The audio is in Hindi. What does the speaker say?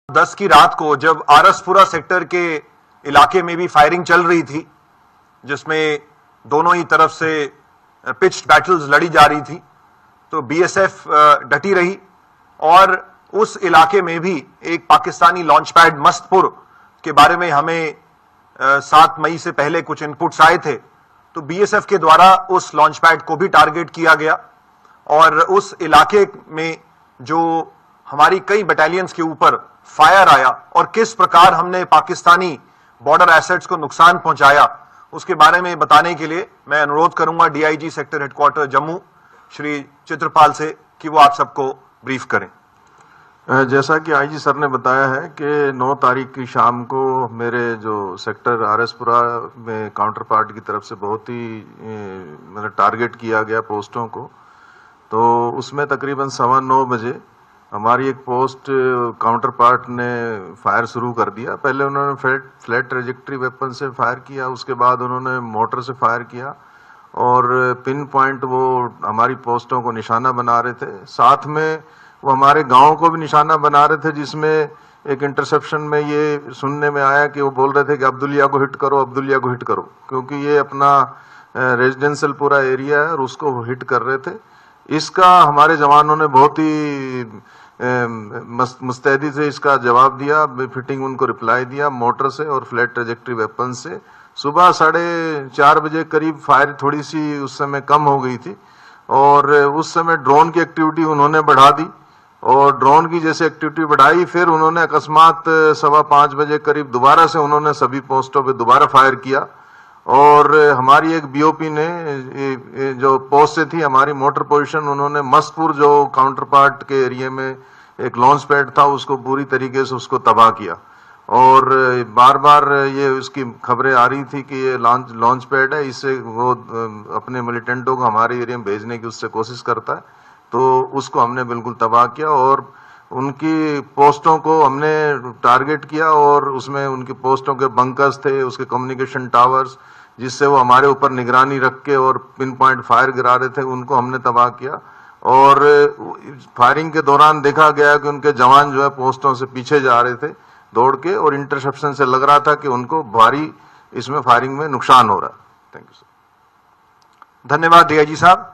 10 की रात को जब आरसपुरा सेक्टर के इलाके में भी फायरिंग चल रही थी, जिसमें दोनों ही तरफ से पिच्ड बैटल्स लड़ी जा रही थी, तो बीएसएफ डटी रही और उस इलाके में भी एक पाकिस्तानी लॉन्च पैड मस्तपुर के बारे में हमें 7 मई से पहले कुछ इनपुट्स आए थे, तो बीएसएफ के द्वारा उस लॉन्च पैड को भी टारगेट किया गया और उस इलाके में जो हमारी कई बटालियंस के ऊपर फायर आया और किस प्रकार हमने पाकिस्तानी बॉर्डर एसेट्स को नुकसान पहुंचाया, उसके बारे में बताने के लिए मैं अनुरोध करूंगा DIG sector headquarter Jammu Shri Chitrapal से कि वो आप सबको ब्रीफ करें। जैसा कि आईजी सर ने बताया है कि 9 तारीख की शाम को मेरे जो सेक्टर आरएसपुरा में काउंटर पार्ट की तरफ से बहुत ही मतलब टारगेट किया गया पोस्टों को, तो उसमें तकरीबन 9:15 बजे हमारी एक पोस्ट काउंटर पार्ट ने फायर शुरू कर दिया। पहले उन्होंने फ्लैट ट्रेजेक्ट्री वेपन से फायर किया, उसके बाद उन्होंने मोटर से फायर किया और पिन पॉइंट वो हमारी पोस्टों को निशाना बना रहे थे। साथ में वो हमारे गांव को भी निशाना बना रहे थे, जिसमें एक इंटरसेप्शन में ये सुनने में आया कि वो बोल रहे थे कि अब्दुलिया को हिट करो, अब्दुलिया को हिट करो, क्योंकि ये अपना रेजिडेंशियल पूरा एरिया है और उसको हिट कर रहे थे। इसका हमारे जवानों ने बहुत ही मुस्तैदी से इसका जवाब दिया, फिटिंग उनको रिप्लाई दिया मोटर से और फ्लैट ट्रेजेक्ट्री वेपन से। सुबह 4:30 बजे करीब फायर थोड़ी सी उस समय कम हो गई थी और उस समय ड्रोन की एक्टिविटी उन्होंने बढ़ा दी और ड्रोन की जैसे एक्टिविटी बढ़ाई, फिर उन्होंने अकस्मात 5:15 बजे करीब दोबारा से उन्होंने सभी पोस्टों पे दोबारा फायर किया और हमारी एक बीओपी ने जो पोस्ट से थी हमारी मोटर पोजीशन, उन्होंने मस्तपुर जो काउंटर पार्ट के एरिया में एक लॉन्च पैड था उसको पूरी तरीके से उसको तबाह किया और बार बार ये उसकी खबरें आ रही थी कि ये लॉन्च पैड है, इससे वो अपने मिलिटेंटों को हमारे एरिया में भेजने की उससे कोशिश करता है, तो उसको हमने बिल्कुल तबाह किया और उनकी पोस्टों को हमने टारगेट किया और उसमें उनकी पोस्टों के बंकर्स थे, उसके कम्युनिकेशन टावर्स, जिससे वो हमारे ऊपर निगरानी रख के और पिन पॉइंट फायर गिरा रहे थे, उनको हमने तबाह किया। और फायरिंग के दौरान देखा गया कि उनके जवान जो है पोस्टों से पीछे जा रहे थे दौड़ के और इंटरसेप्शन से लग रहा था कि उनको भारी इसमें फायरिंग में नुकसान हो रहा है। Thank you sir. धन्यवाद डीआईजी साहब।